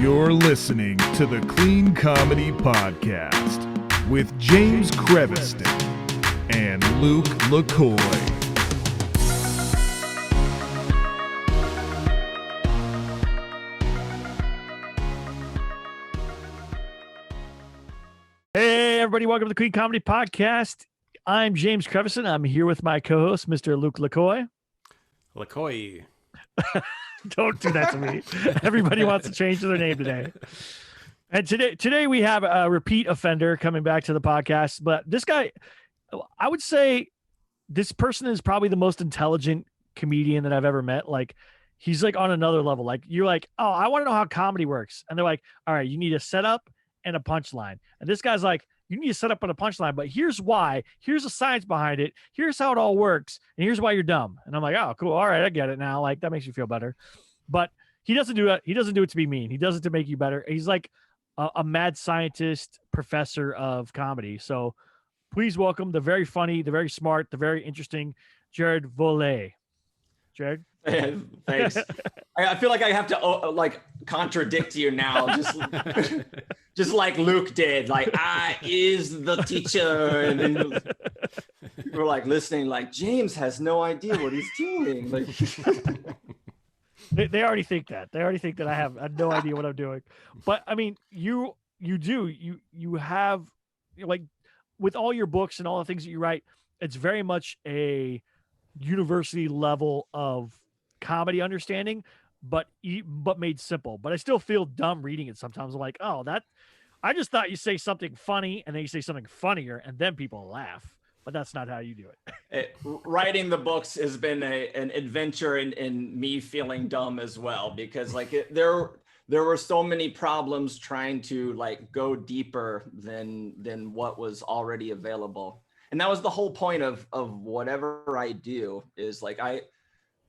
You're listening to the Clean Comedy Podcast with JamesDCreviston and LukeLacoy. Hey, everybody. Welcome to the Clean Comedy Podcast. I'm JamesDCreviston. I'm here with my co-host, Mr. LukeLacoy. LaCoy. Don't do that to me. Everybody wants to change their name today. And today we have a repeat offender coming back to the podcast. But this guy, I would say this person is probably the most intelligent comedian that I've ever met. Like, he's like on another level. Like, you're like, oh, I want to know how comedy works. And they're like, all right, you need a setup and a punchline. And this guy's like, you need to set up on a punchline, but here's why. Here's the science behind it. Here's how it all works. And here's why you're dumb. And I'm like, oh, cool. All right, I get it now. Like, that makes you feel better. But he doesn't do it. He doesn't do it to be mean. He does it to make you better. He's like a mad scientist, professor of comedy. So please welcome the very funny, the very smart, the very interesting Jared Volle. Jared? Thanks. I feel like I have to contradict you now, just like Luke did. Like, I is the teacher, and then we're like listening. Like, James has no idea what he's doing. Like, they already think that. They already think that I have no idea what I'm doing. But I mean, you have, like, with all your books and all the things that you write, it's very much a university level of comedy understanding, but made simple. But I still feel dumb reading it sometimes. I'm like, oh, I just thought you say something funny and then you say something funnier and then people laugh. But that's not how you do it. Writing the books has been an adventure in me feeling dumb as well, because there were so many problems trying to like go deeper than what was already available. And that was the whole point of whatever I do, is like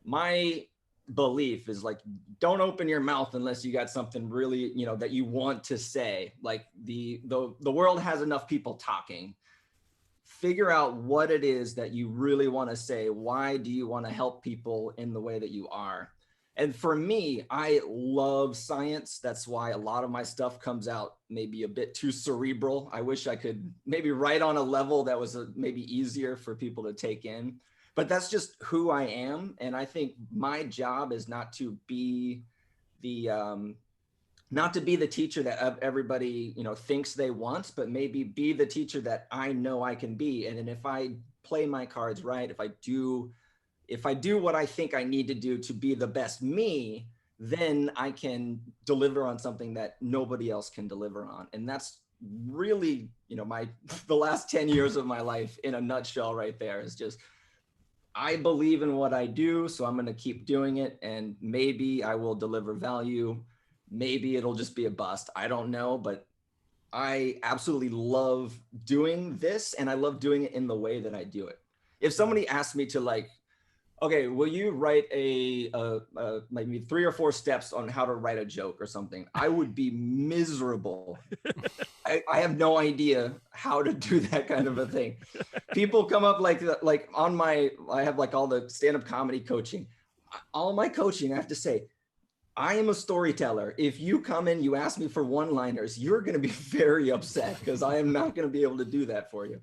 my belief is like, don't open your mouth unless you got something really, that you want to say. Like the world has enough people talking. Figure out what it is that you really want to say. Why do you want to help people in the way that you are? And for me, I love science. That's why a lot of my stuff comes out maybe a bit too cerebral. I wish I could maybe write on a level that was maybe easier for people to take in. But that's just who I am. And I think my job is not to be the teacher that everybody, thinks they want, but maybe be the teacher that I know I can be. And then if I play my cards right, if I do what I think I need to do to be the best me, then I can deliver on something that nobody else can deliver on. And that's really, the last 10 years of my life in a nutshell right there is just, I believe in what I do, so I'm going to keep doing it. And maybe I will deliver value. Maybe it'll just be a bust. I don't know, but I absolutely love doing this, and I love doing it in the way that I do it. If somebody asked me to like, okay, will you write maybe 3 or 4 steps on how to write a joke or something? I would be miserable. I have no idea how to do that kind of a thing. People come up like I have like all the stand-up comedy coaching. All my coaching, I have to say, I am a storyteller. If you come in, you ask me for one-liners, you're going to be very upset because I am not going to be able to do that for you.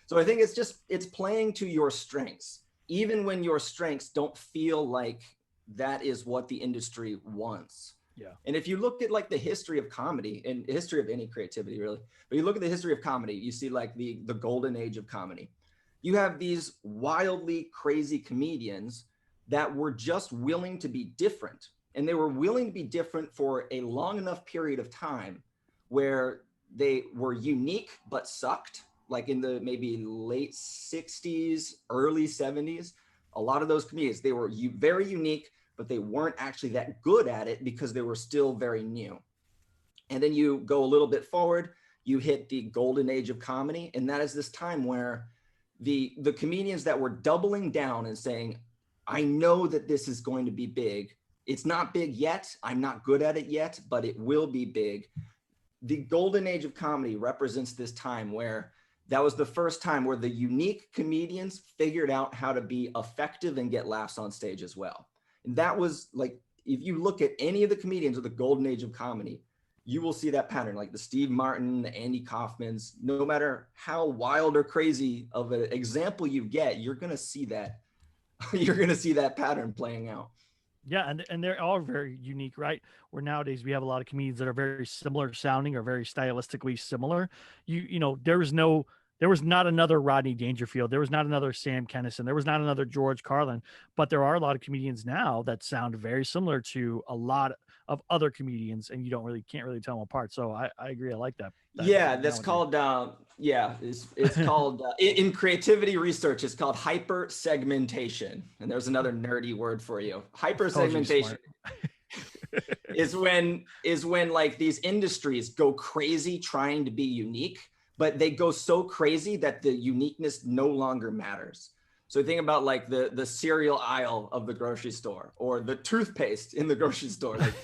So I think it's playing to your strengths, even when your strengths don't feel like that is what the industry wants. Yeah. And if you look at like the history of comedy and history of any creativity really, but you look at the history of comedy, you see like the golden age of comedy. You have these wildly crazy comedians that were just willing to be different. And they were willing to be different for a long enough period of time where they were unique but sucked. Like in the maybe late 60s, early 70s, a lot of those comedians, they were very unique, but they weren't actually that good at it because they were still very new. And then you go a little bit forward, you hit the golden age of comedy. And that is this time where the comedians that were doubling down and saying, I know that this is going to be big. It's not big yet. I'm not good at it yet, but it will be big. The golden age of comedy represents this time where that was the first time where the unique comedians figured out how to be effective and get laughs on stage as well. And that was like, if you look at any of the comedians of the golden age of comedy, you will see that pattern, like the Steve Martin, the Andy Kaufmans. No matter how wild or crazy of an example you get, you're going to see that. You're going to see that pattern playing out. Yeah, and they're all very unique, right? Where nowadays we have a lot of comedians that are very similar sounding or very stylistically similar. You know, there was not another Rodney Dangerfield, there was not another Sam Kinison, there was not another George Carlin, but there are a lot of comedians now that sound very similar to a lot of other comedians, and you can't really tell them apart. So I agree, I like that. Yeah, that's called it's called in creativity research, it's called hyper segmentation. And there's another nerdy word for you. Hyper segmentation is when like these industries go crazy trying to be unique, but they go so crazy that the uniqueness no longer matters. So think about like the cereal aisle of the grocery store, or the toothpaste in the grocery store. Like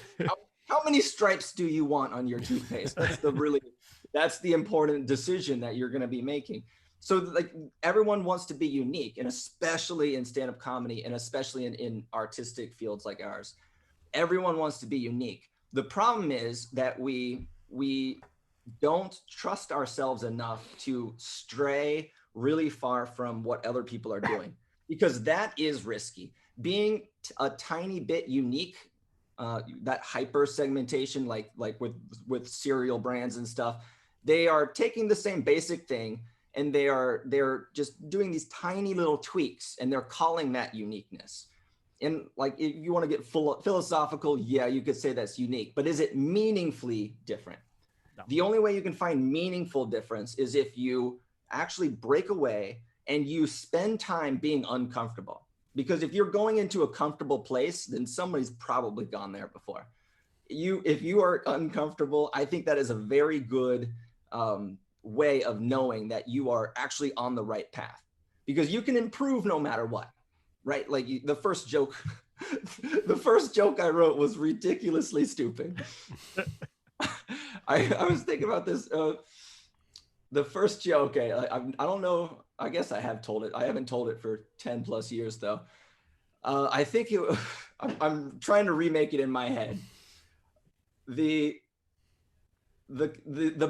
how many stripes do you want on your toothpaste? That's the important decision that you're going to be making. So like everyone wants to be unique, and especially in stand-up comedy, and especially in artistic fields like ours, everyone wants to be unique. The problem is that we don't trust ourselves enough to stray really far from what other people are doing, because that is risky. Being a tiny bit unique, that hyper segmentation, like with cereal brands and stuff, they are taking the same basic thing and they're just doing these tiny little tweaks, and they're calling that uniqueness. And like, if you want to get philosophical, yeah, you could say that's unique, but is it meaningfully different? No. The only way you can find meaningful difference is if you actually break away and you spend time being uncomfortable. Because if you're going into a comfortable place, then somebody's probably gone there before. If you are uncomfortable, I think that is a very good way of knowing that you are actually on the right path, because you can improve no matter what, right? Like the first joke I wrote was ridiculously stupid. I was thinking about this. The first joke, I don't know. I guess I have told it. I haven't told it for 10 plus years though. I think I'm trying to remake it in my head. The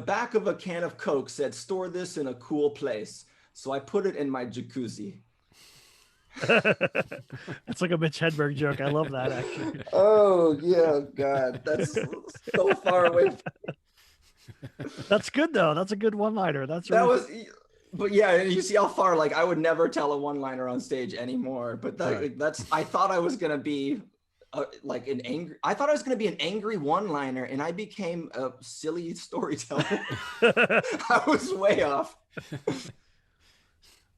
back of a can of Coke said, "Store this in a cool place." So I put it in my jacuzzi. That's like a Mitch Hedberg joke. I love that, actually. Oh yeah, God, that's so far away. That's good though. That's a good one-liner. But yeah, you see how far, like, I would never tell a one-liner on stage anymore. But I thought I was gonna be an angry one-liner, and I became a silly storyteller. I was way off.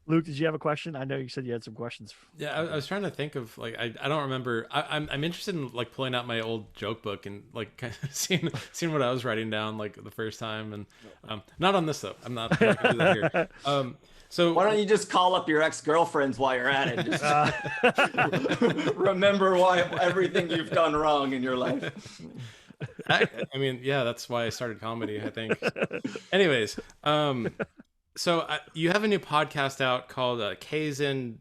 Luke, did you have a question? I know you said you had some questions. Yeah, I was trying to think of, like, I don't remember. I'm interested in like pulling out my old joke book and like kind of seeing what I was writing down like the first time, and not on this though. I'm not gonna do that here. So why don't you just call up your ex-girlfriends while you're at it? Just remember everything you've done wrong in your life. I mean, yeah, that's why I started comedy, I think. Anyways, so you have a new podcast out called Kaizen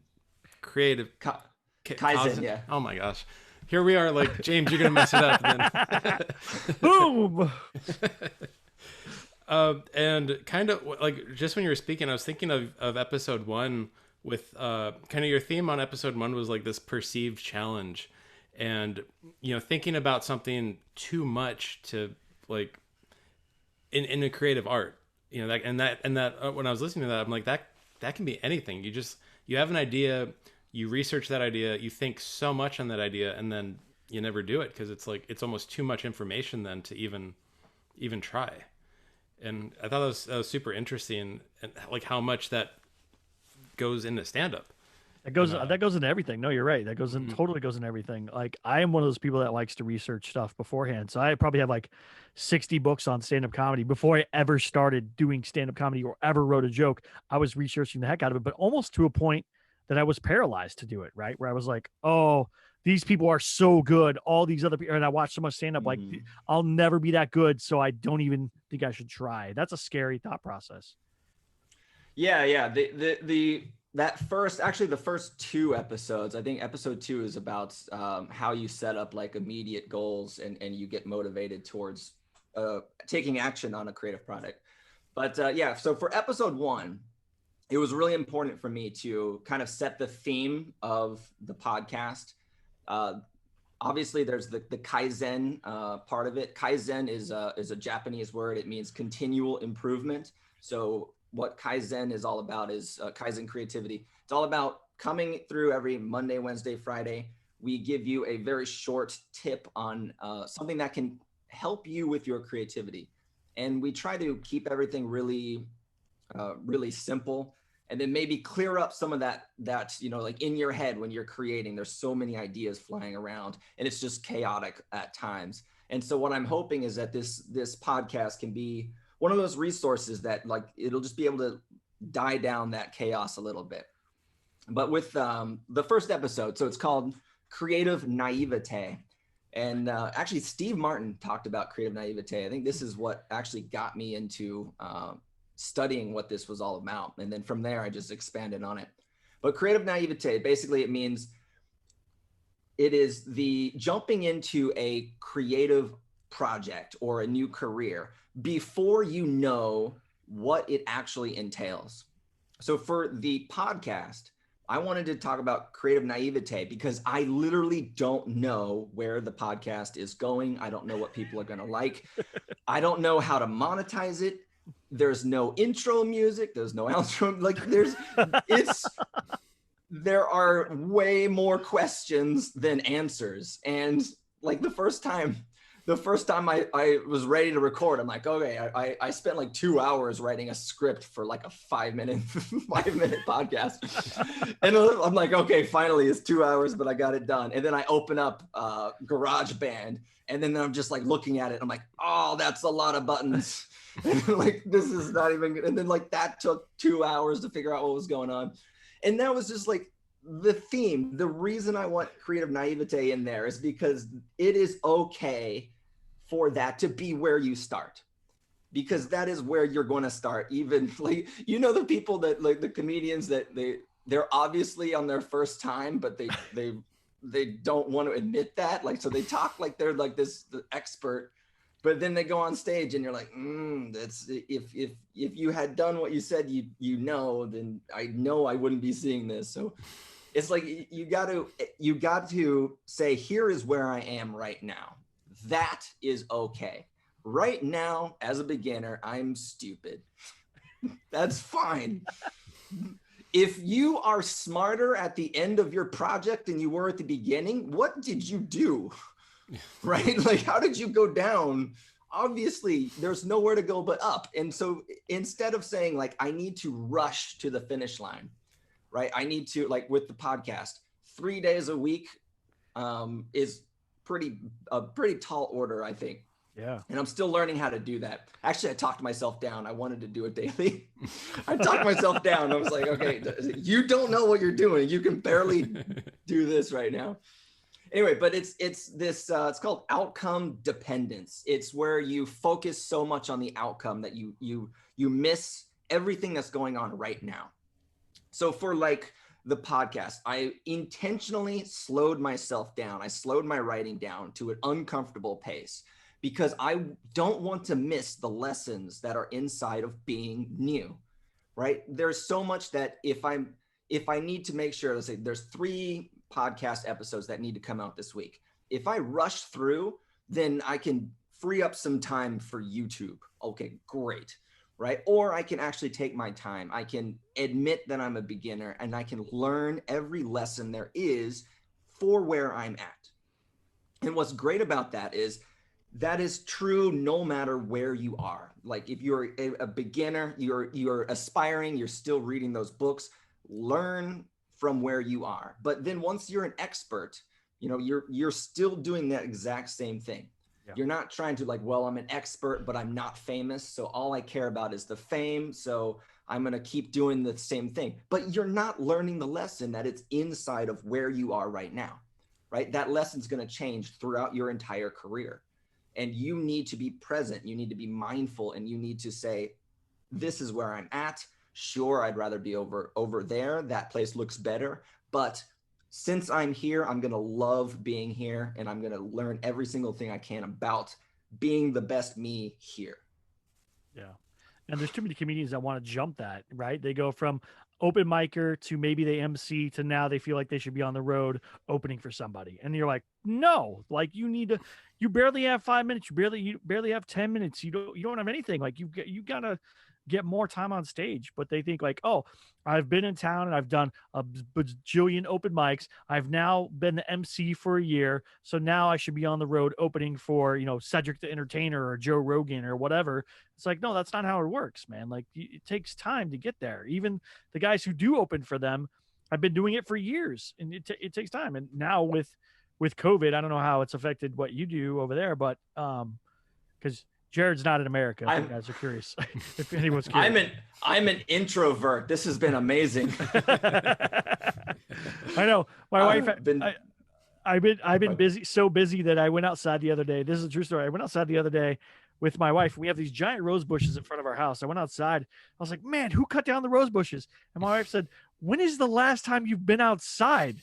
Creative. Kaizen, yeah. Oh my gosh. Here we are, like, James, you're going to mess it up. And then... Boom! And kind of, like, just when you were speaking, I was thinking of episode 1 with kind of your theme on episode 1 was, like, this perceived challenge. And, you know, thinking about something too much to, like, in a creative art. You know, that when I was listening to that, I'm like, that can be anything. You have an idea, you research that idea, you think so much on that idea, and then you never do it because it's like it's almost too much information then to even try. And I thought that was super interesting, and like how much that goes into stand-up. That goes into everything. No, you're right. That goes in, totally goes in everything. Like, I am one of those people that likes to research stuff beforehand. So I probably have like 60 books on stand-up comedy before I ever started doing stand-up comedy or ever wrote a joke. I was researching the heck out of it, but almost to a point that I was paralyzed to do it, right? Where I was like, oh, these people are so good. All these other people, and I watched so much stand-up, like, I'll never be that good. So I don't even think I should try. That's a scary thought process. Yeah. The first 2 episodes, I think episode 2 is about how you set up like immediate goals and you get motivated towards taking action on a creative product. But yeah, so for episode 1, it was really important for me to kind of set the theme of the podcast. Obviously, there's the Kaizen part of it. Kaizen is a Japanese word. It means continual improvement. So what Kaizen is all about is Kaizen Creativity. It's all about coming through every Monday, Wednesday, Friday. We give you a very short tip on something that can help you with your creativity. And we try to keep everything really, really simple. And then maybe clear up some of that, like in your head when you're creating, there's so many ideas flying around and it's just chaotic at times. And so what I'm hoping is that this podcast can be one of those resources that like, it'll just be able to die down that chaos a little bit. But with the first episode, so it's called Creative Naivete. And actually Steve Martin talked about creative naivete. I think this is what actually got me into studying what this was all about. And then from there, I just expanded on it. But creative naivete, basically it means it is the jumping into a creative project or a new career before you know what it actually entails. So for the podcast, I wanted to talk about creative naivete because I literally don't know where the podcast is going. I don't know what people are going to like. I don't know how to monetize it. There's no intro music. There's no outro. Like there are way more questions than answers. And like the first time I was ready to record, I'm like, okay, I spent like 2 hours writing a script for like a 5-minute podcast. And I'm like, okay, finally it's 2 hours, but I got it done. And then I open up GarageBand and then I'm just like looking at it. I'm like, oh, that's a lot of buttons. And like, this is not even good. And then like that took 2 hours to figure out what was going on. And that was just like the theme. The reason I want creative naivete in there is because it is okay for that to be where you start, because that is where you're going to start. Even like, the people that like the comedians that they're obviously on their first time, but they don't want to admit that. Like, so they talk like they're like the expert, but then they go on stage and you're like, that's if you had done what you said, then I know I wouldn't be seeing this. So it's like, you got to say, here is where I am right now. That is okay. Right now, as a beginner, I'm stupid. That's fine. If you are smarter at the end of your project than you were at the beginning, what did you do? Right? Like, how did you go down? Obviously, there's nowhere to go but up. And so instead of saying like, I need to rush to the finish line, right? I need to, like with the podcast, 3 days a week is a pretty tall order, I think. Yeah. And I'm still learning how to do that. Actually, I talked myself down. I wanted to do it daily. I talked myself down. I was like, okay, you don't know what you're doing. You can barely do this right now. Anyway, but it's called outcome dependence. It's where you focus so much on the outcome that you miss everything that's going on right now. So for like the podcast, I intentionally slowed myself down. I slowed my writing down to an uncomfortable pace because I don't want to miss the lessons that are inside of being new, right? There's so much that if I need to make sure, let's say there's 3 podcast episodes that need to come out this week. If I rush through, then I can free up some time for YouTube. Okay, great. Right? Or I can actually take my time. I can admit that I'm a beginner and I can learn every lesson there is for where I'm at. And what's great about that is true no matter where you are. Like if you're a beginner, you're aspiring, you're still reading those books, learn from where you are. But then once you're an expert, you're still doing that exact same thing. Yeah. You're not trying to like, well, I'm an expert, but I'm not famous. So all I care about is the fame. So I'm going to keep doing the same thing. But you're not learning the lesson that it's inside of where you are right now, right? That lesson's going to change throughout your entire career. And you need to be present. You need to be mindful and you need to say, this is where I'm at. Sure, I'd rather be over there. That place looks better. But since I'm here, I'm going to love being here and I'm going to learn every single thing I can about being the best me here. Yeah. And there's too many comedians that want to jump that, right? They go from open micer to maybe they MC to now they feel like they should be on the road opening for somebody. And you're like, no, like you barely have 5 minutes. You barely have 10 minutes. You don't have anything. Like you gotta get more time on stage. But they think like, oh, I've been in town and I've done a bajillion open mics. I've now been the MC for a year. So now I should be on the road opening for, Cedric the Entertainer or Joe Rogan or whatever. It's like, no, that's not how it works, man. Like it takes time to get there. Even the guys who do open for them, I've been doing it for years, and it takes time. And now with COVID, I don't know how it's affected what you do over there, but because Jared's not in America. If you guys are curious. If anyone's curious. I'm an introvert. This has been amazing. I know. My wife I've been busy, so busy that I went outside the other day. This is a true story. I went outside the other day with my wife. We have these giant rose bushes in front of our house. I went outside. I was like, man, who cut down the rose bushes? And my wife said, when is the last time you've been outside?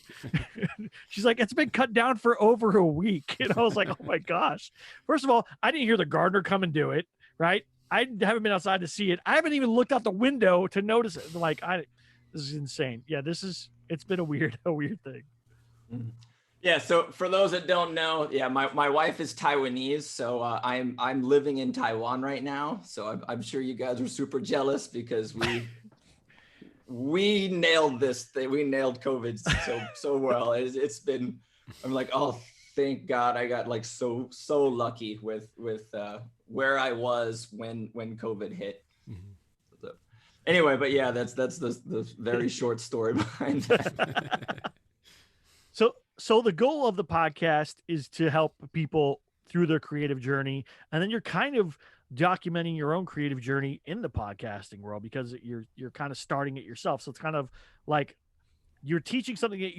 She's like, it's been cut down for over a week. And I was like, oh my gosh. First of all, I didn't hear the gardener come and do it, right? I haven't been outside to see it. I haven't even looked out the window to notice it. Like, this is insane. Yeah, it's been a weird thing. Mm-hmm. Yeah. So for those that don't know, yeah, my wife is Taiwanese. So I'm living in Taiwan right now. So I'm sure you guys are super jealous because we nailed this thing. We nailed COVID so well. It's been, I'm like, oh, thank God I got like so lucky with where I was when COVID hit. Mm-hmm. So, anyway, but yeah, that's the very short story behind that. So the goal of the podcast is to help people through their creative journey, and then you're kind of documenting your own creative journey in the podcasting world because you're kind of starting it yourself. So it's kind of like you're teaching something that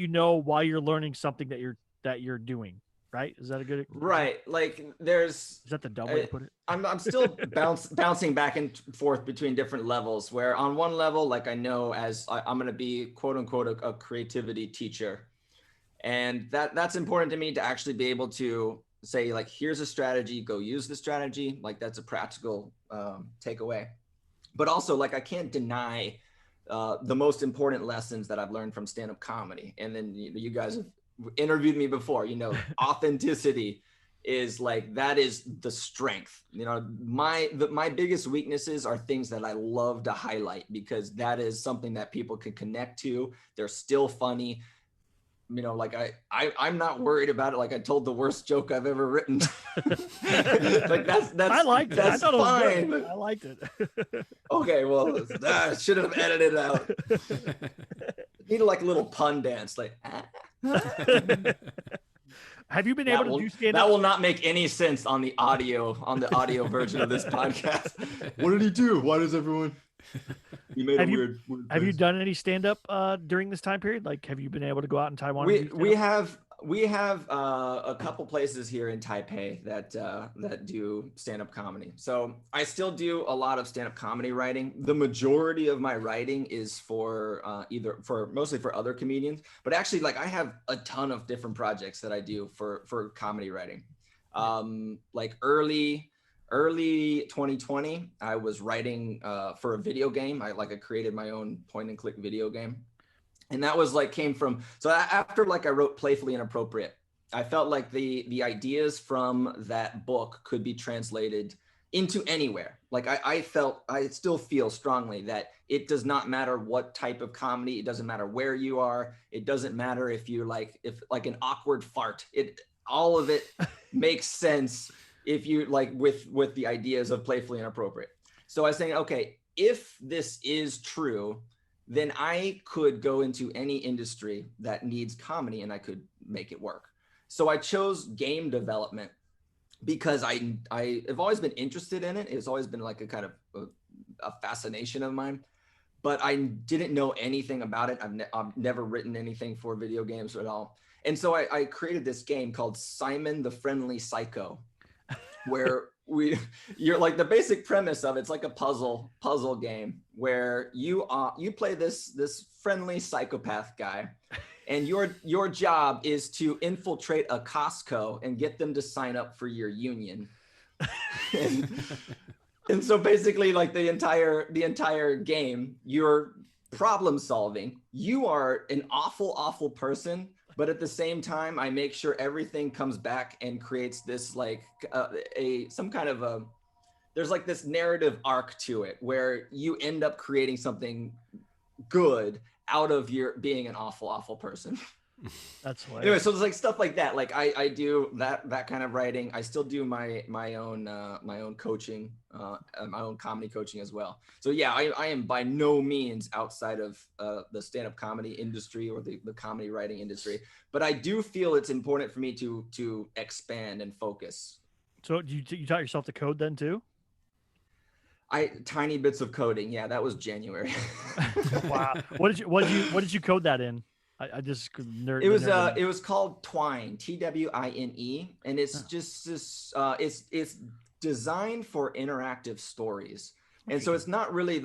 while you're learning something that you're doing. Right? Is that a good right? Like is that the dumb way to put it? I'm still bouncing back and forth between different levels. Where on one level, like I know as I'm going to be quote unquote a creativity teacher. And that's important to me to actually be able to say, like, here's a strategy, go use the strategy. Like, that's a practical takeaway. But also, like, I can't deny the most important lessons that I've learned from stand-up comedy. And then you guys have interviewed me before, authenticity is like, that is the strength. My biggest weaknesses are things that I love to highlight because that is something that people can connect to. They're still funny. Like I'm not worried about it. Like I told the worst joke I've ever written. Like that's I liked it. I thought fine. It was good. I liked it. Okay, well, I should have edited it out. Need like a little pun dance, like. Have you been able to do stand-up? That will not make any sense on the audio version of this podcast. What did he do? Why does everyone? You made weird have you done any stand-up during this time period? Like, have you been able to go out in Taiwan? We have a couple places here in Taipei that do stand-up comedy. So I still do a lot of stand-up comedy writing. The majority of my writing is mostly for other comedians, but actually, like, I have a ton of different projects that I do for comedy writing. Like early 2020, I was writing for a video game. I created my own point and click video game. And that was after I wrote Playfully Inappropriate, I felt like the ideas from that book could be translated into anywhere. Like I still feel strongly that it does not matter what type of comedy. It doesn't matter where you are. It doesn't matter if you're like an awkward fart, all of it makes sense if you with the ideas of Playfully Inappropriate. So I was saying, okay, if this is true, then I could go into any industry that needs comedy and I could make it work. So I chose game development because I have always been interested in it. It's always been like a kind of a fascination of mine, but I didn't know anything about it. I've never written anything for video games at all. And so I created this game called Simon the Friendly Psycho, where you're like, the basic premise of it's like a puzzle game where you play this friendly psychopath guy, and your job is to infiltrate a Costco and get them to sign up for your union. And so basically, like the entire game, you're problem solving. You are an awful person, but at the same time, I make sure everything comes back and creates this like some kind of a, there's like this narrative arc to it where you end up creating something good out of your being an awful person. That's hilarious. Anyway, so there's like stuff like that. Like I do that kind of writing. I still do my own coaching, my own comedy coaching as well. So yeah, I am by no means outside of the stand-up comedy industry or the comedy writing industry, but I do feel it's important for me to expand and focus. So you taught yourself to code then too? Tiny bits of coding. Yeah, that was January. Wow. What did you code that in? I just nerd. It was called Twine, TWINE, and it's just this. It's designed for interactive stories, and so it's not really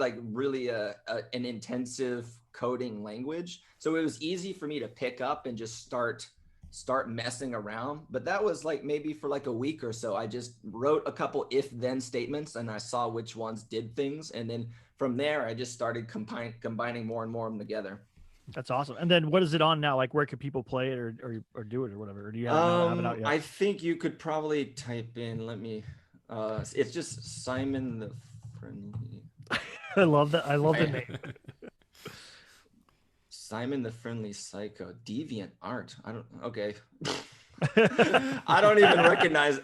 an intensive coding language. So it was easy for me to pick up and just start messing around. But that was like maybe for like a week or so. I just wrote a couple if-then statements, and I saw which ones did things, and then from there I just started combining more and more of them together. That's awesome. And then what is it on now? Like where can people play it or do it or whatever? Or do you have it out yet? I think you could probably type in, it's just Simon the Friendly. I love that. I love the name. Simon the Friendly Psycho. Deviant Art. Okay. I don't even recognize.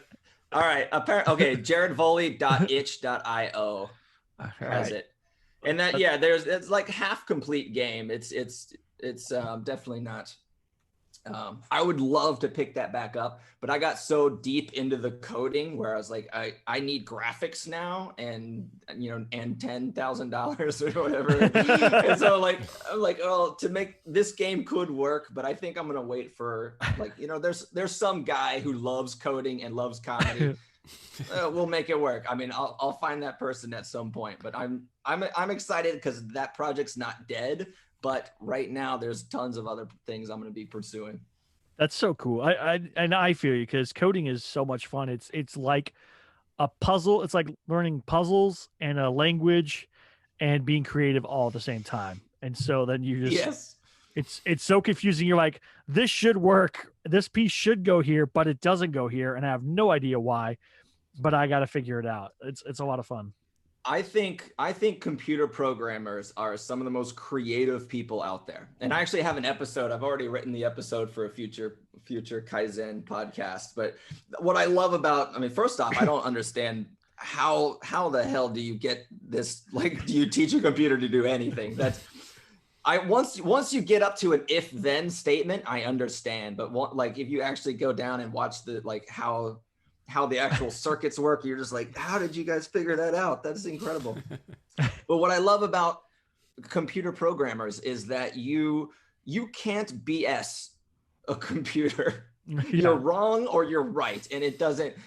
All right. Okay. JaredVolle.itch.io has it. And that, yeah, it's like half complete game. It's definitely not. I would love to pick that back up, but I got so deep into the coding where I was like, I need graphics now, and $10,000 or whatever. And so I'm like, oh, to make this game could work, but I think I'm gonna wait for there's some guy who loves coding and loves comedy. We'll make it work. I mean, I'll find that person at some point, but I'm excited because that project's not dead. But right now, there's tons of other things I'm going to be pursuing. That's so cool. I feel you because coding is so much fun. It's like a puzzle. It's like learning puzzles and a language and being creative all at the same time. And so then you just it's so confusing. You're like, this should work. This piece should go here, but it doesn't go here, and I have no idea why. But I got to figure it out. It's a lot of fun. I think computer programmers are some of the most creative people out there. And I actually have an episode. I've already written the episode for a future Kaizen podcast. But what I love about, first off, I don't understand how the hell do you get this? Like, do you teach a computer to do anything? Once you get up to an if-then statement, I understand. But if you actually go down and watch how the actual circuits work, you're just like, how did you guys figure that out? That's incredible. But what I love about computer programmers is that you can't BS a computer. Yeah. You're wrong or you're right, and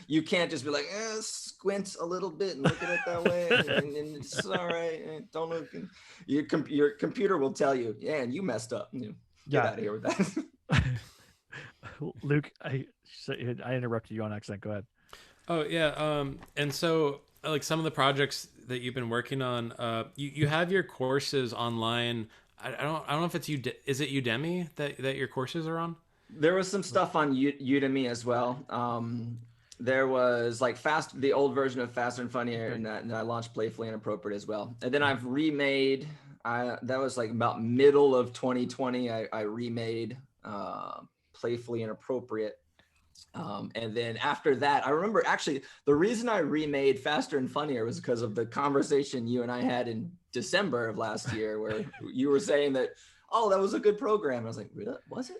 you can't just be like, squint a little bit and look at it that way, and it's all right. Don't look. Your computer will tell you, yeah, and you messed up. Get out of here with that. Luke, I interrupted you on accident. Go ahead. Oh yeah. And so like some of the projects that you've been working on, you have your courses online. I don't know if it's is it Udemy that your courses are on? There was some stuff on Udemy as well. There was like the old version of Faster and Funnier, and I launched Playfully Inappropriate as well. And then I've remade. That was like about middle of 2020. I remade Playfully Inappropriate. And then after that, I remember actually the reason I remade Faster and Funnier was because of the conversation you and I had in December of last year, where you were saying that, oh, that was a good program. I was like, really? Was it?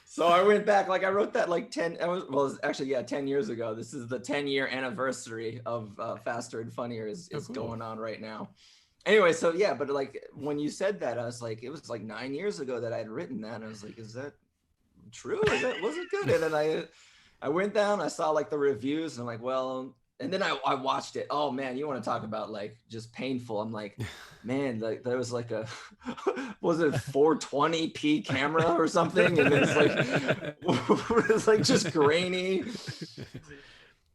So I went back, I wrote that 10 years ago. This is the 10-year anniversary of Faster and Funnier is going on right now. Anyway, so yeah, but when you said that, I was like, it was 9 years ago that I had written that. And I was like, is that true? Was it good? And then I went down, I saw the reviews, and I'm like, well, and then I watched it. Oh man, you want to talk about like just painful. I'm like, man, like there was like a, was it 420p camera or something? And it's like just grainy.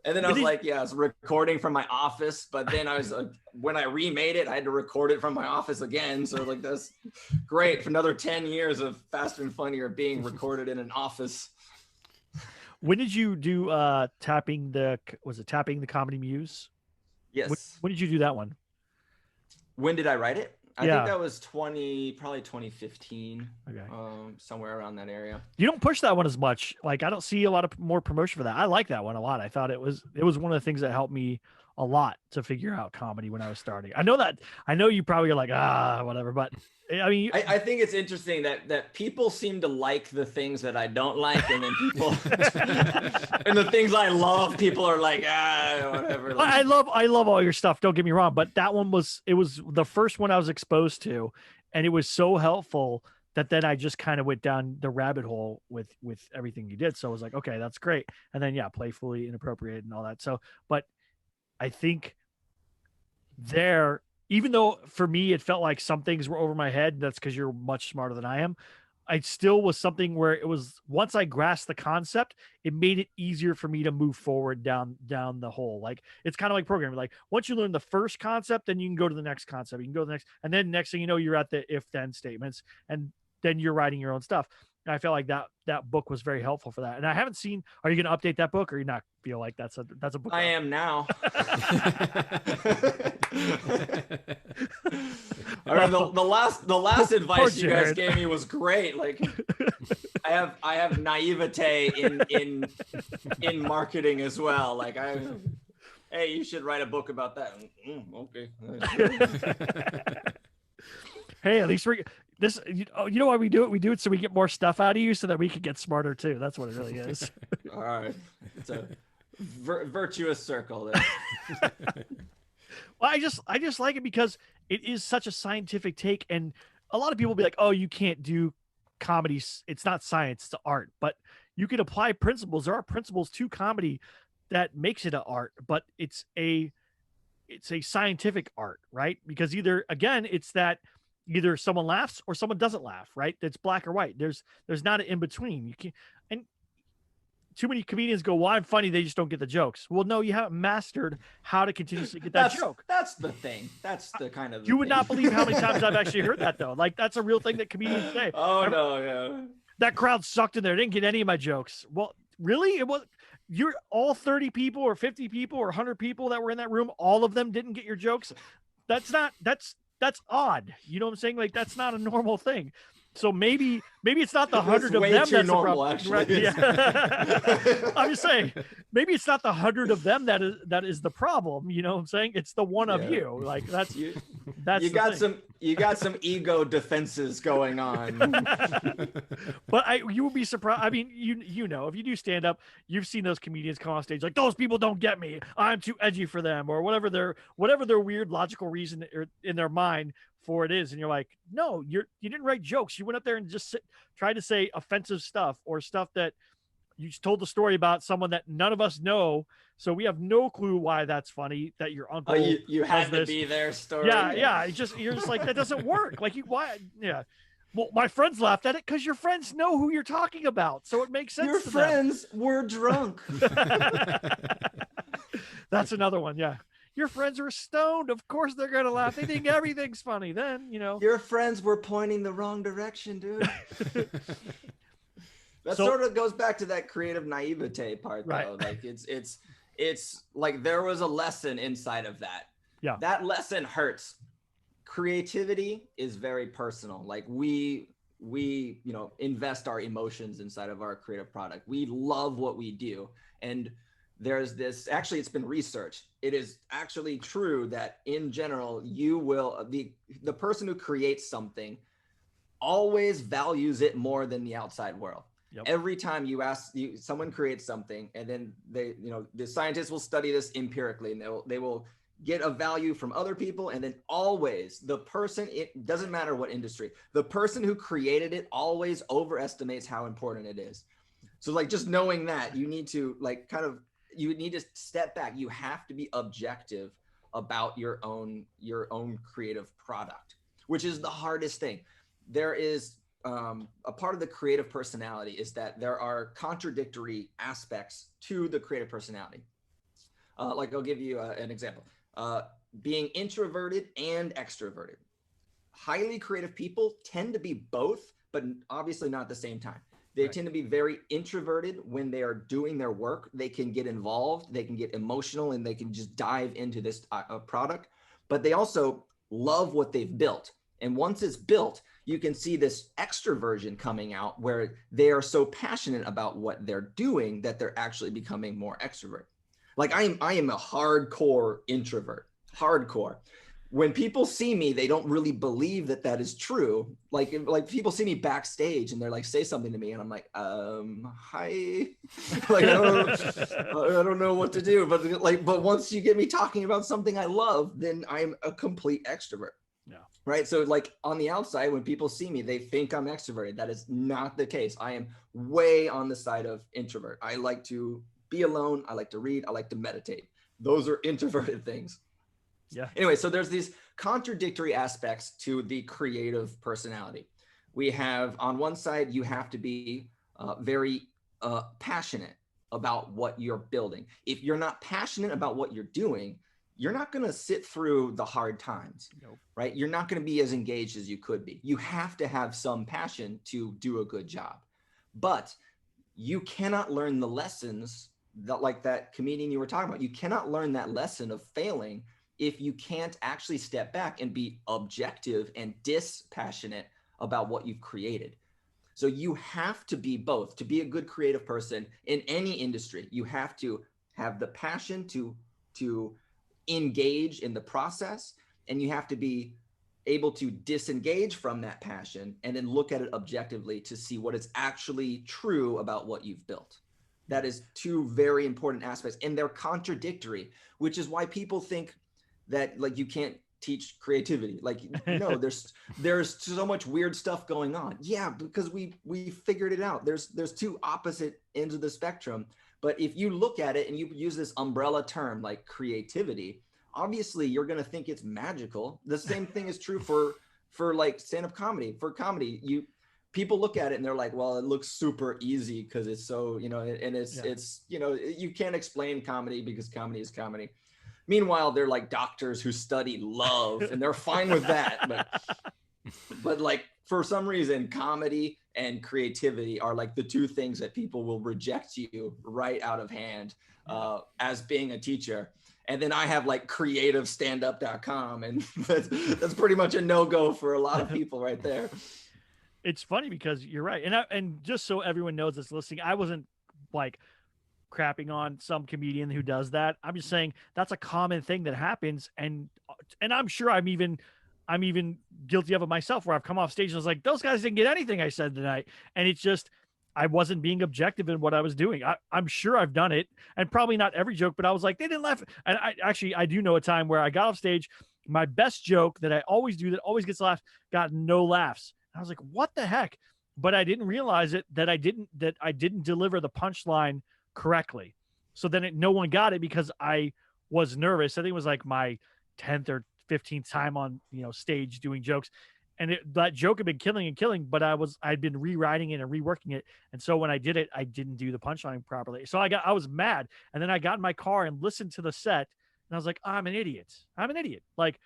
And then I was like, yeah, I was recording from my office, but then I was when I remade it, I had to record it from my office again. So like that's great for another 10 years of Faster and Funnier being recorded in an office. When did you do tapping the Comedy Muse? Yes. When did you do that one? When did I write it? I Yeah. think that was probably 2015. Okay. Somewhere around that area. You don't push that one as much. Like I don't see a lot of more promotion for that. I like that one a lot. I thought it was one of the things that helped me a lot to figure out comedy when I was starting. I know you probably are like, whatever, but I mean, I think it's interesting that people seem to like the things that I don't like, and then people and the things I love, people are like, whatever. Like, I love all your stuff. Don't get me wrong, but that one was the first one I was exposed to, and it was so helpful that then I just kind of went down the rabbit hole with everything you did. So I was like, okay, that's great. And then Playfully Inappropriate and all that. So, but I think there, even though for me it felt like some things were over my head, that's because you're much smarter than I am. I still was something where it was, once I grasped the concept, it made it easier for me to move forward down the hole. Like it's kind of like programming. Like once you learn the first concept, then you can go to the next concept. You can go to the next, and then next thing you know, you're at the if then statements, and then you're writing your own stuff. And I felt like that book was very helpful for that. And I haven't seen, are you going to update that book, or you not feel like that's a book? I am now. All right, the last advice you guys gave me was great. Like I have naivete in marketing as well. Like hey, you should write a book about that. Okay. Hey, at least you know why we do it? We do it so we get more stuff out of you, so that we can get smarter too. That's what it really is. All right, it's a virtuous circle there. Well, I just like it because it is such a scientific take, and a lot of people be like, "Oh, you can't do comedy. It's not science; it's art." But you can apply principles. There are principles to comedy that makes it an art, but it's a scientific art, right? Because either someone laughs or someone doesn't laugh, right? It's black or white. There's not an in between. You can't, and too many comedians go, "Well, I'm funny, they just don't get the jokes." Well, no, you haven't mastered how to continuously get that joke. That's the thing. That's the kind of. You would not believe how many times I've actually heard that though. Like that's a real thing that comedians say. Oh no, yeah. That crowd sucked in there. Didn't get any of my jokes. Well, really? It was. You're all 30 people or 50 people or 100 people that were in that room. All of them didn't get your jokes. That's odd. You know what I'm saying? Like that's not a normal thing. So maybe it's not the 100 of them that's the problem. Actually. Right? Yeah. I'm just saying, maybe it's not the 100 of them that is the problem. You know what I'm saying? It's the one of you. Like that's you got some ego defenses going on. But you would be surprised. I mean, you know, if you do stand up, you've seen those comedians come on stage like, "Those people don't get me. I'm too edgy for them," or whatever their weird logical reason in their mind for it is, and you're like, no, you didn't write jokes. You went up there and just tried to say offensive stuff or stuff that you just told the story about someone that none of us know, so we have no clue why that's funny. That your uncle, you had to be their story. Yeah. You're just like, that doesn't work. Like why? Yeah. Well, my friends laughed at it because your friends know who you're talking about, so it makes sense. Your friends were drunk. That's another one. Yeah. Your friends are stoned. Of course they're going to laugh. They think everything's funny. Then, you know. Your friends were pointing the wrong direction, dude. That sort of goes back to that creative naivete part, though. Right. Like it's like there was a lesson inside of that. Yeah. That lesson hurts. Creativity is very personal. Like we invest our emotions inside of our creative product. We love what we do. And there's this, actually, it's been researched. It is actually true that in general, the person who creates something always values it more than the outside world. Yep. Every time someone creates something, and then the scientists will study this empirically, and they will get a value from other people. And then always the person, it doesn't matter what industry, the person who created it always overestimates how important it is. So like, just knowing that, you need to like kind of you need to step back. You have to be objective about your own creative product, which is the hardest thing. There is a part of the creative personality is that there are contradictory aspects to the creative personality. Like I'll give you an example. Being introverted and extroverted. Highly creative people tend to be both, but obviously not at the same time. They tend to be very introverted when they are doing their work. They can get involved, they can get emotional, and they can just dive into this product. But they also love what they've built. And once it's built, you can see this extroversion coming out where they are so passionate about what they're doing that they're actually becoming more extrovert. Like I am a hardcore introvert, hardcore. When people see me, they don't really believe that that is true. Like people see me backstage and they're like, say something to me. And I'm like, hi. Like, I don't know what to do. But once you get me talking about something I love, then I'm a complete extrovert. Yeah. Right. So like on the outside, when people see me, they think I'm extroverted. That is not the case. I am way on the side of introvert. I like to be alone. I like to read. I like to meditate. Those are introverted things. Yeah. Anyway, so there's these contradictory aspects to the creative personality. We have on one side, you have to be very passionate about what you're building. If you're not passionate about what you're doing, you're not going to sit through the hard times, right? You're not going to be as engaged as you could be. You have to have some passion to do a good job. But you cannot learn the lessons that, like that comedian you were talking about, you cannot learn that lesson of failing if you can't actually step back and be objective and dispassionate about what you've created. So you have to be both. To be a good creative person in any industry, you have to have the passion to engage in the process, and you have to be able to disengage from that passion and then look at it objectively to see what is actually true about what you've built. That is two very important aspects, and they're contradictory, which is why people think that like you can't teach creativity. Like, no, there's so much weird stuff going on. Yeah, because we figured it out. There's two opposite ends of the spectrum. But if you look at it and you use this umbrella term like creativity, obviously you're going to think it's magical. The same thing is true for like stand-up comedy. For comedy, people look at it and they're like, well, it looks super easy because it's so, and it's, you can't explain comedy because comedy is comedy. Meanwhile, they're like doctors who study love and they're fine with that. But like for some reason, comedy and creativity are like the two things that people will reject you right out of hand as being a teacher. And then I have like creativestandup.com, and that's pretty much a no-go for a lot of people right there. It's funny because you're right. And just so everyone knows that's listening, I wasn't like crapping on some comedian who does that. I'm just saying that's a common thing that happens. And I'm sure I'm even guilty of it myself, where I've come off stage and I was like, those guys didn't get anything I said tonight. And it's just, I wasn't being objective in what I was doing. I'm sure I've done it, and probably not every joke, but I was like, they didn't laugh. And I do know a time where I got off stage, my best joke that I always do that always gets laughed, got no laughs. I was like, what the heck? But I didn't realize it, that I didn't deliver the punchline correctly. So then no one got it because I was nervous. I think it was like my 10th or 15th time on, stage doing jokes. And that joke had been killing, but I'd been rewriting it and reworking it. And so when I did it, I didn't do the punchline properly. So I was mad. And then I got in my car and listened to the set, and I was like, I'm an idiot. Like,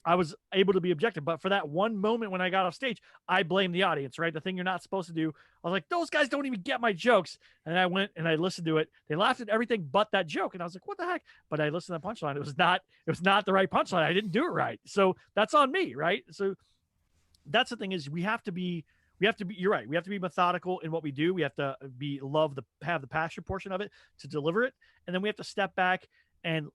I was able to be objective, but for that one moment when I got off stage, I blamed the audience, right? The thing you're not supposed to do. I was like, those guys don't even get my jokes. And I went and I listened to it. They laughed at everything but that joke. And I was like, what the heck? But I listened to the punchline. It was not the right punchline. I didn't do it right. So that's on me, right? So that's the thing, is we have to be, you're right. We have to be methodical in what we do. We have to have the passion portion of it to deliver it. And then we have to step back and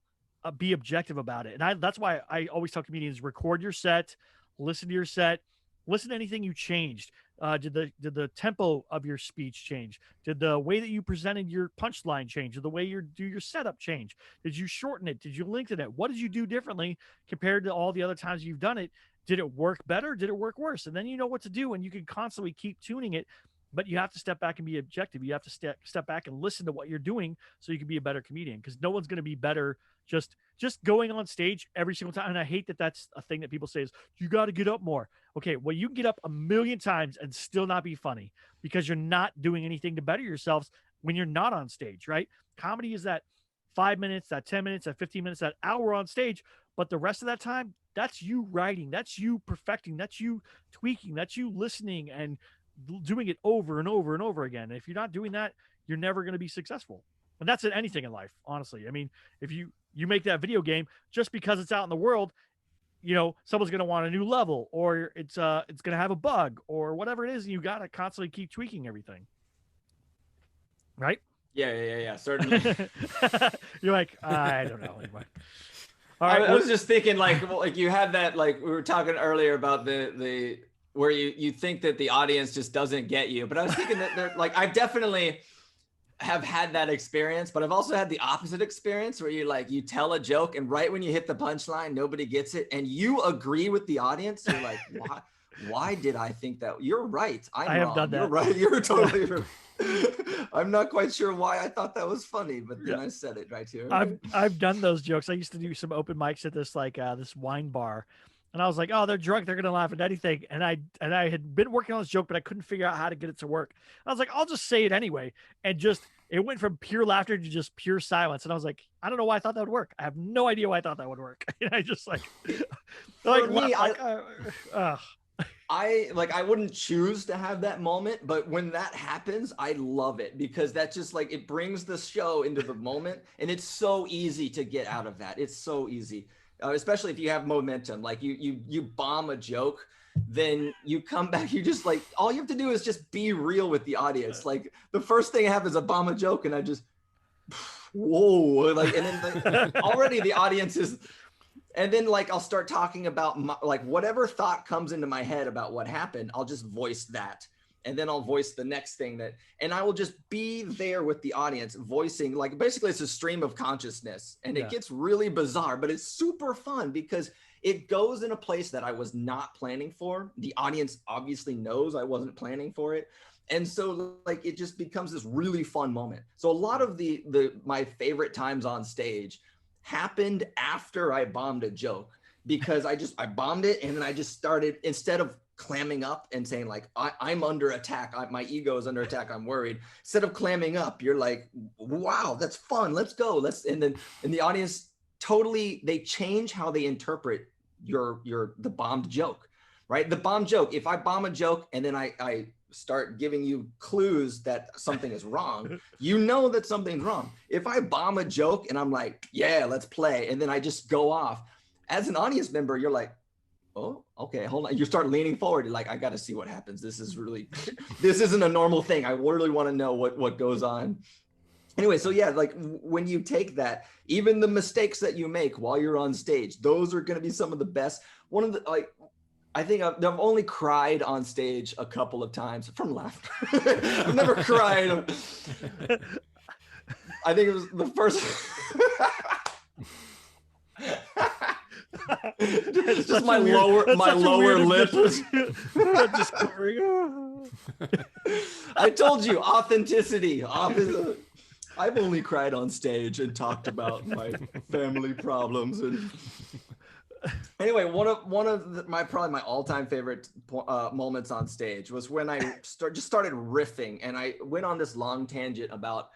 be objective about it. And that's why I always tell comedians, record your set, listen to your set, listen to anything you changed. Did the tempo of your speech change? Did the way that you presented your punchline change? Did the way you do your setup change? Did you shorten it? Did you lengthen it? What did you do differently compared to all the other times you've done it? Did it work better? Did it work worse? And then you know what to do, and you can constantly keep tuning it but you have to step back and be objective. You have to step back and listen to what you're doing so you can be a better comedian, because no one's going to be better just going on stage every single time. And I hate that that's a thing that people say is you got to get up more. Okay, well, you can get up a million times and still not be funny because you're not doing anything to better yourselves when you're not on stage, right? Comedy is that 5 minutes, that 10 minutes, that 15 minutes, that hour on stage. But the rest of that time, that's you writing, that's you perfecting, that's you tweaking, that's you listening and doing it over and over and over again. And if you're not doing that, you're never going to be successful. And that's in anything in life, honestly. I mean, if you make that video game just because it's out in the world, you know, someone's going to want a new level, or it's going to have a bug or whatever it is. And you got to constantly keep tweaking everything. Right? Yeah, certainly. You're like, I don't know anymore. All right, I was just thinking, like you had that, like we were talking earlier about the where you think that the audience just doesn't get you, but I was thinking that they're like, I've definitely have had that experience, but I've also had the opposite experience where you tell a joke and right when you hit the punchline, nobody gets it, and you agree with the audience. You're like, why did I think that? You're right. I have done that. You're right. You're totally right. I'm not quite sure why I thought that was funny, but then I said it right here. I've done those jokes. I used to do some open mics at this this wine bar, and I was like, oh, they're drunk, they're gonna laugh at anything. And I had been working on this joke, but I couldn't figure out how to get it to work. I was like, I'll just say it anyway, and it went from pure laughter to just pure silence. And I was like, I don't know why I thought that would work. I have no idea why I thought that would work. And I just I wouldn't choose to have that moment, but when that happens, I love it because that just it brings the show into the moment, and it's so easy to get out of that. It's so easy, especially if you have momentum. Like you bomb a joke, then you come back. You just all you have to do is just be real with the audience. Like the first thing I have is a bomb a joke, and I just whoa, and then already the audience is. And then I'll start talking about whatever thought comes into my head about what happened, I'll just voice that. And then I'll voice the next thing and I will just be there with the audience voicing, basically it's a stream of consciousness, and it gets really bizarre, but it's super fun because it goes in a place that I was not planning for. The audience obviously knows I wasn't planning for it. And so it just becomes this really fun moment. So a lot of my favorite times on stage happened after I bombed a joke, because I bombed it, and then I just started, instead of clamming up and saying I'm under attack, my ego is under attack, I'm worried, instead of clamming up, you're like, wow, that's fun, let's go, and the audience totally, they change how they interpret the bombed joke, right? The bombed joke, if I bomb a joke and then I start giving you clues that something is wrong, you know that something's wrong. If I bomb a joke and I'm like, yeah, let's play, and then I just go off, as an audience member, you're like, oh, okay, hold on. You start leaning forward. You're like, I got to see what happens. This isn't a normal thing. I really want to know what goes on. Anyway, so yeah, when you take that, even the mistakes that you make while you're on stage, those are going to be some of the best. One of the, I think I've only cried on stage a couple of times from laughter. I've never cried. I think it was the first. just my lower lip. I told you, authenticity. I've only cried on stage and talked about my family problems and. Anyway, one of probably my all-time favorite moments on stage was when I just started riffing, and I went on this long tangent about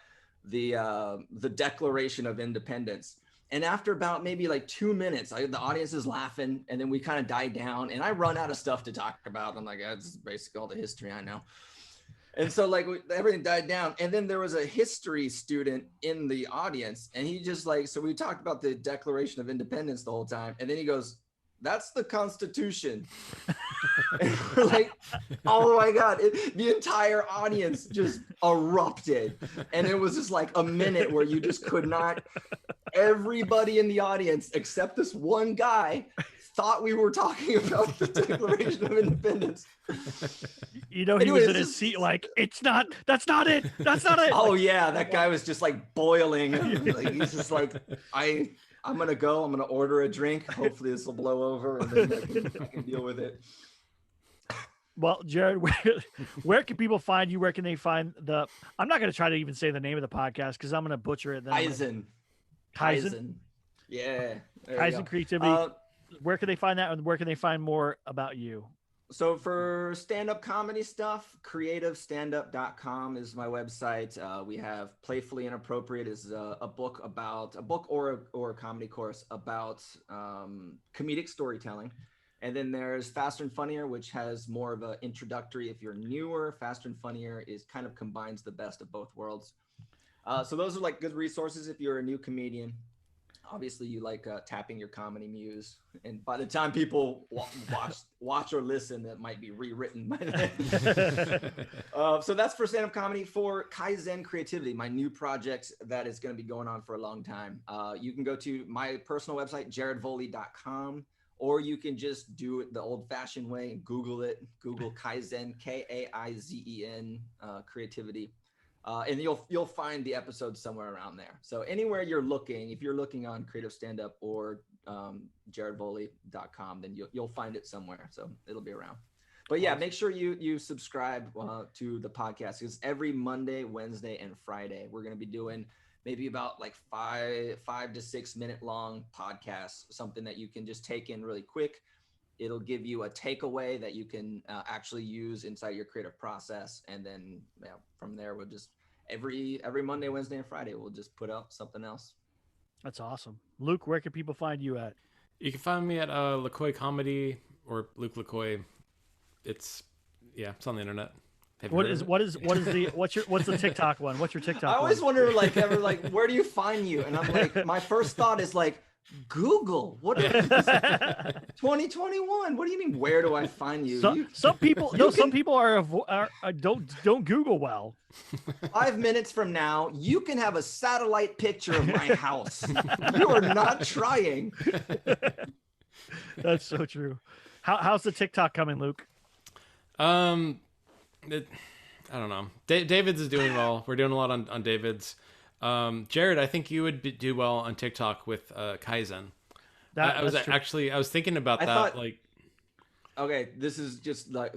the Declaration of Independence. And after about maybe 2 minutes, the audience is laughing, and then we kind of die down, and I run out of stuff to talk about. I'm like, that's basically all the history I know. And so everything died down. And then there was a history student in the audience, and he just so we talked about the Declaration of Independence the whole time. And then he goes, that's the Constitution. And we're like, oh my God, the entire audience just erupted. And it was just a minute where you just could not, everybody in the audience, except this one guy, thought we were talking about the Declaration of Independence. He was in his seat that's not it. Oh yeah, that guy was just boiling. He's just I'm gonna go, I'm gonna order a drink. Hopefully this will blow over, and then I can deal with it. Well, Jared, where can people find you? Where can they find the? I'm not going to try to even say the name of the podcast because I'm going to butcher it. Kaizen. Yeah. Kaizen Creativity. Where can they find that, and where can they find more about you? So for stand-up comedy stuff, creativestandup.com is my website. We have Playfully Inappropriate is a book or a comedy course about comedic storytelling. And then there's Faster and Funnier, which has more of an introductory. If you're newer, Faster and Funnier is kind of combines the best of both worlds. So those are like good resources if you're a new comedian. Obviously, you like tapping your Comedy Muse, and by the time people watch or listen, that might be rewritten by then. So that's for stand-up comedy. For Kaizen Creativity, my new project that is going to be going on for a long time. You can go to my personal website, jaredvolle.com, or you can just do it the old-fashioned way and Google it. Google Kaizen, Kaizen Creativity. And you'll find the episode somewhere around there. So anywhere you're looking, if you're looking on Creative Standup or jaredvolle.com, then you'll find it somewhere. So it'll be around. But yeah, make sure you subscribe to the podcast, because every Monday, Wednesday, and Friday we're going to be doing maybe about like 5 to 6 minute long podcasts, something that you can just take in really quick. It'll give you a takeaway that you can actually use inside your creative process. And then from there, we'll just every Monday, Wednesday, and Friday, we'll just put out something else. That's awesome. Luke, where can people find you at? You can find me at LaCoy Comedy or LukeLacoy. It's on the internet. What's the TikTok one? What's your TikTok? I always wonder, where do you find you? And I'm like, my first thought is like, Google. What is 2021? What do you mean? Where do I find you? Some people don't Google well. 5 minutes from now, you can have a satellite picture of my house. You are not trying. That's so true. How's the TikTok coming, Luke? I don't know. David's is doing well. We're doing a lot on David's. Jared, I think you would do well on TikTok with Kaizen. I was thinking about that. Okay, this is just like,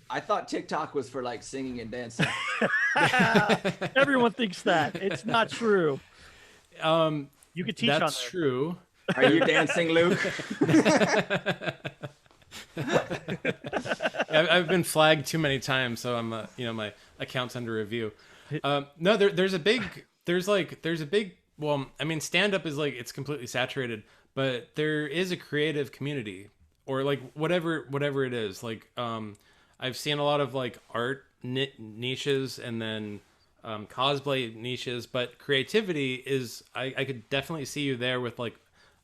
I thought TikTok was for like singing and dancing. Everyone thinks that. It's not true. You could teach on there. That's true. Are you dancing, Luke? I've been flagged too many times, so I'm my account's under review. No, there's a big well, I mean, stand-up is like, it's completely saturated, but there is a creative community, or like whatever it is. Like I've seen a lot of like art niches, and then cosplay niches, but creativity is, I could definitely see you there with like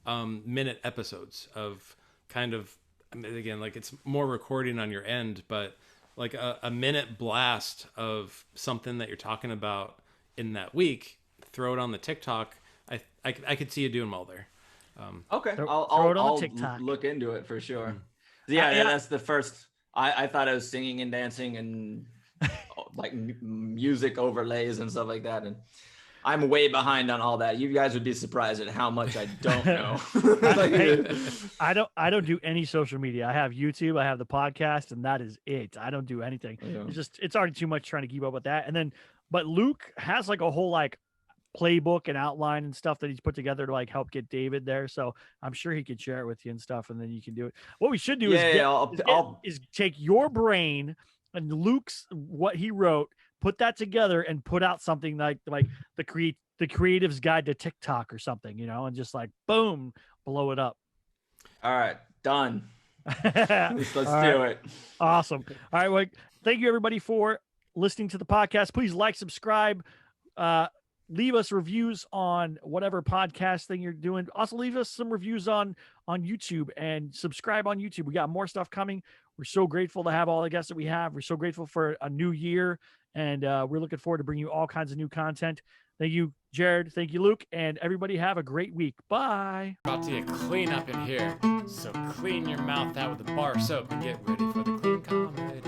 minute episodes of kind of, I mean, again, like it's more recording on your end, but like a minute blast of something that you're talking about in that week, throw it on the TikTok. I could see you doing well there. Okay, Throw it on I'll TikTok. look into it for sure. Yeah, that's the first. I thought I was singing and dancing and like music overlays and stuff like that, and I'm way behind on all that. You guys would be surprised at how much I don't know. I don't do any social media. I have YouTube, I have the podcast, and that is it. I don't do anything. Yeah. It's already too much trying to keep up with that. And then, but Luke has like a whole like playbook and outline and stuff that he's put together to like help get David there. So I'm sure he could share it with you and stuff, and then you can do it. What we should do is take your brain and Luke's what he wrote, put that together, and put out something like the creative's guide to TikTok or something, and just like boom, blow it up. All right, done. Let's do it. Awesome. All right, well, thank you everybody for listening to the podcast. Please like, subscribe, leave us reviews on whatever podcast thing you're doing. Also leave us some reviews on YouTube, and subscribe on YouTube. We got more stuff coming. We're so grateful to have all the guests that we have. We're so grateful for a new year, and we're looking forward to bringing you all kinds of new content. Thank you, Jared. Thank you, Luke. And everybody have a great week. Bye. About to get clean up in here. So clean your mouth out with a bar of soap and get ready for the clean comedy.